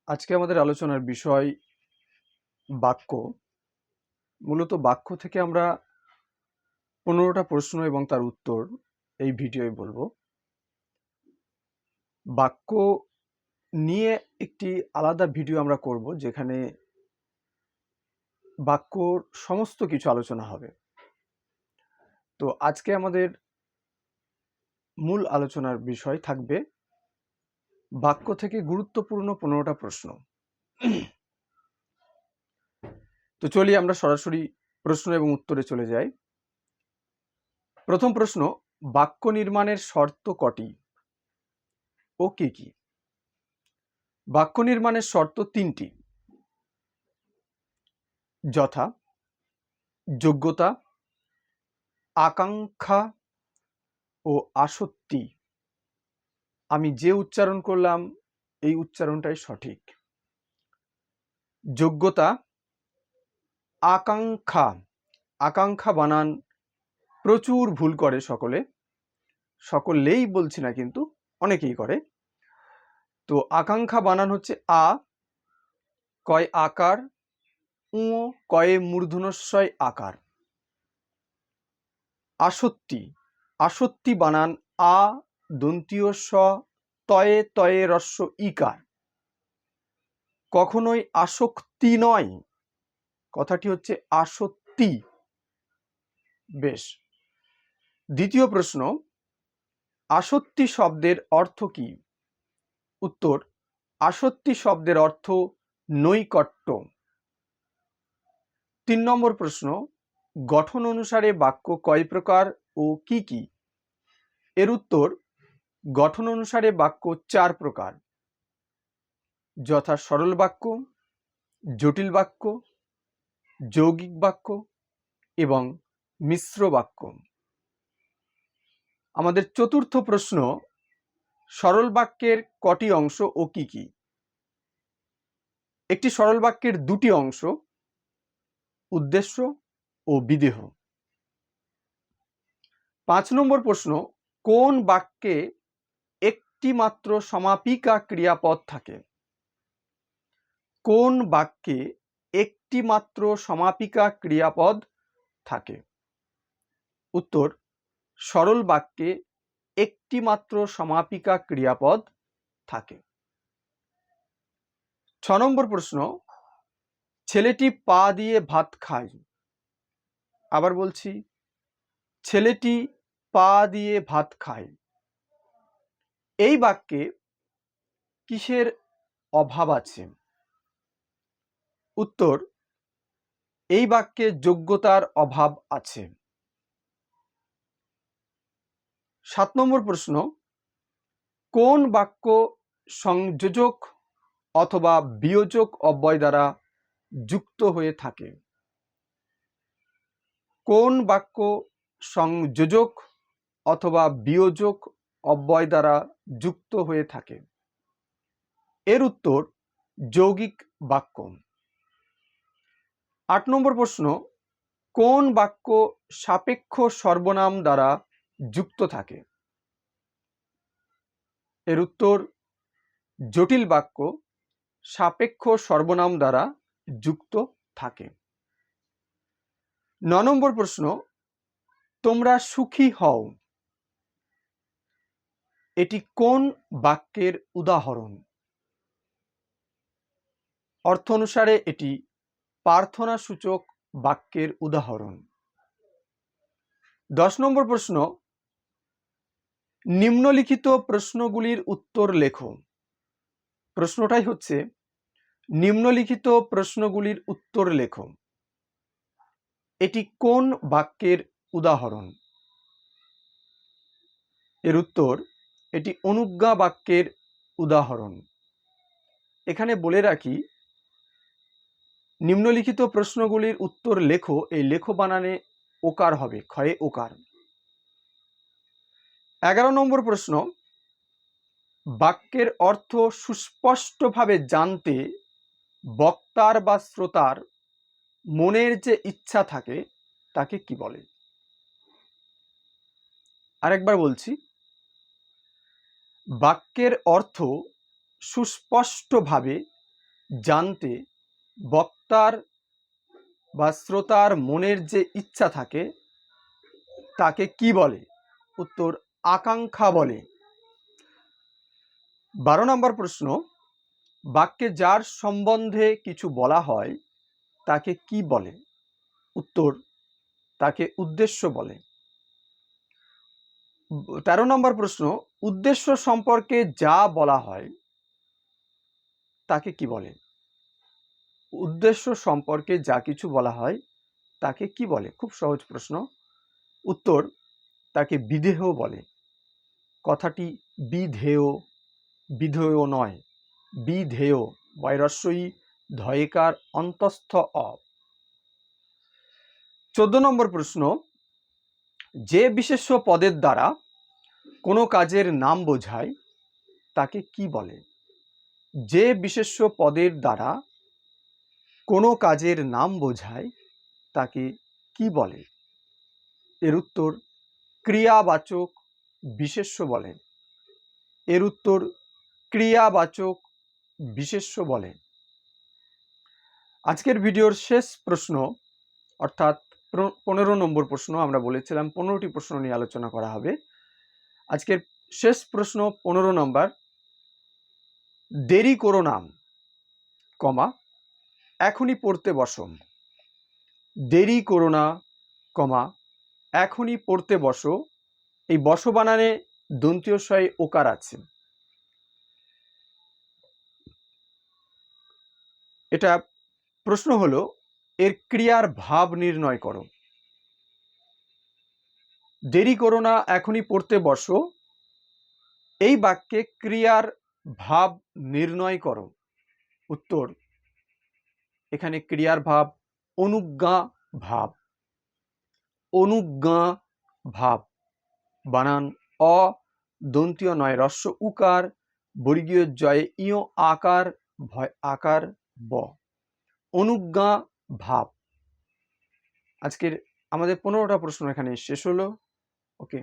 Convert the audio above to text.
আজকে আমাদের আলোচনার বিষয় বাক্য। মূলত বাক্য থেকে আমরা 15টা প্রশ্ন এবং তার উত্তর এই ভিডিওয় বলবো। বাক্য নিয়ে একটি আলাদা ভিডিও আমরা করব, যেখানে বাক্যর সমস্ত কিছু আলোচনা হবে। তো আজকে আমাদের মূল আলোচনার বিষয় থাকবে বাক্য থেকে গুরুত্বপূর্ণ 15টা প্রশ্ন। তো চলি আমরা সরাসরি প্রশ্ন এবং উত্তরে চলে যাই। প্রথম প্রশ্ন, বাক্য নির্মাণের শর্ত কটি ও কি কি? বাক্য নির্মাণের শর্ত 3টি, যথা যোগ্যতা, আকাঙ্ক্ষা ও আসক্তি। আমি যে উচ্চারণ করলাম এই উচ্চারণটাই সঠিক। যোগ্যতা, আকাঙ্ক্ষা। আকাঙ্ক্ষা বানান প্রচুর ভুল করে সকলেই বলছি না, কিন্তু অনেকেই করে। তো আকাঙ্ক্ষা বানান হচ্ছে আ, কয় আকার, উ কয়ে মূর্ধন্যস্বয় আকার। আসক্তি, আসক্তি বানান আ দন্তীয় স, তয়ে তয়ে রস্য ইকার। কখনোই আসক্তি নয়, কথাটি হচ্ছে আসক্তি। বেশ। দ্বিতীয় প্রশ্ন, আসক্তি শব্দের অর্থ কি? উত্তর, আসক্তি শব্দের অর্থ নৈকট্য। 3 নম্বর প্রশ্ন, গঠন অনুসারে বাক্য কয় প্রকার ও কি কি? এর উত্তর, গঠন অনুসারে বাক্য 4 প্রকার, যথা সরল বাক্য, জটিল বাক্য, যৌগিক বাক্য এবং মিশ্র বাক্য। আমাদের চতুর্থ প্রশ্ন, সরল বাক্যের কটি অংশ ও কি কি? একটি সরল বাক্যের 2টি অংশ, উদ্দেশ্য ও বিদেহ। 5 নম্বর প্রশ্ন, কোন বাক্যে একটি মাত্র সমাপিকা ক্রিয়াপদ থাকে? কোন বাক্যে একটি মাত্র সমাপিকা ক্রিয়াপদ থাকে? উত্তর, সরল বাক্যে একটি মাত্র সমাপিকা ক্রিয়াপদ থাকে। 6 নম্বর প্রশ্ন, ছেলেটি পা দিয়ে ভাত খায়। আবার বলছি, ছেলেটি পা দিয়ে ভাত খায়। এই বাক্যে কিসের অভাব আছে? উত্তর, এই বাক্যে যোগ্যতার অভাব আছে। 7 নম্বর প্রশ্ন, কোন বাক্য সংযোজক অথবা বিয়োজক অব্যয় দ্বারা যুক্ত হয়ে থাকে? কোন বাক্য সংযোজক অথবা বিয়োজক অব্যয় দ্বারা যুক্ত হয়ে থাকে? এর উত্তর, যৌগিক বাক্য। 8 নম্বর প্রশ্ন, কোন বাক্য সাপেক্ষ সর্বনাম দ্বারা যুক্ত থাকে? এর উত্তর, জটিল বাক্য সাপেক্ষ সর্বনাম দ্বারা যুক্ত থাকে। 9 নম্বর প্রশ্ন, তোমরা সুখী হও। এটি কোন বাক্যের উদাহরণ? অর্থ অনুসারে এটি প্রার্থনাসূচক বাক্যের উদাহরণ। 10 নম্বর প্রশ্ন, নিম্নলিখিত প্রশ্নগুলির উত্তর লেখো। প্রশ্নটাই হচ্ছে, নিম্নলিখিত প্রশ্নগুলির উত্তর লেখো। এটি কোন বাক্যের উদাহরণ? এর উত্তর, এটি অনুজ্ঞা বাক্যের উদাহরণ। এখানে বলে রাখি, নিম্নলিখিত প্রশ্নগুলির উত্তর লেখো, এই লেখো বানানে ওকার হবে, ক্ষয়ে ওকার। 11 নম্বর প্রশ্ন, বাক্যের অর্থ সুস্পষ্টভাবে জানতে বক্তার বা শ্রোতার মনের যে ইচ্ছা থাকে তাকে কি বলে? আরেকবার বলছি, বাক্যের অর্থ সুস্পষ্টভাবে জানতে বক্তার বা শ্রোতার মনের যে ইচ্ছা থাকে তাকে কি বলে? উত্তর আকাঙ্ক্ষা বলে। 12 নম্বর প্রশ্ন, বাক্যে যার সম্বন্ধে কিছু বলা হয় তাকে কি বলে? উত্তর তাকে উদ্দেশ্য বলে। 13 নম্বর প্রশ্ন, উদ্দেশ্য সম্পর্কে যা বলা হয় তাকে কি বলে? উদ্দেশ্য সম্পর্কে যা কিছু বলা হয় তাকে কি বলে? খুব সহজ প্রশ্ন। উত্তর তাকে বিধেয় বলে। কথাটি বিধেয়, বিধেয় নয়, বিধেয়, বয়রস্বই ধয়েকার অন্তস্থ অ। 14 নম্বর প্রশ্ন, যে বিশেষ্য পদের দ্বারা কোনো কাজের নাম বোঝায় তাকে কি বলে? যে বিশেষ্য পদের দ্বারা কোনো কাজের নাম বোঝায় তাকে কি বলে? এর উত্তর ক্রিয়াবাচক বিশেষ্য বলে। এর উত্তর ক্রিয়াবাচক বিশেষ্য বলে। আজকের ভিডিওর শেষ প্রশ্ন অর্থাৎ 15 নম্বর প্রশ্ন, আমরা বলেছিলাম 15টি প্রশ্ন নিয়ে আলোচনা করা হবে। আজকের শেষ প্রশ্ন 15 নম্বর, দেরি করো নাম, কমা এখনই পড়তে বসো। দেরি করো না, কমা এখনই পড়তে বসো। এই বসো বানানে দন্তীয় শয়ে ওকার আছে। এটা প্রশ্ন হলো এর ক্রিয়ার ভাব নির্ণয় করো। দেরি করো না, এখনই পড়তে বসো, এই বাক্যে ক্রিয়ার ভাব নির্ণয় করো। উত্তর এখানে ক্রিয়ার ভাব অনুজ্ঞা ভাব। অনুজ্ঞা ভাব, বানান অ, দন্তীয় নয়, হ্রস্ব উকার, বর্গীয় জয়ে ইয় আকার, ভয় আকার ব। অনুজ্ঞা ভাব। আজকের আমাদের 15টা প্রশ্ন এখানে শেষ হলো। ওকে।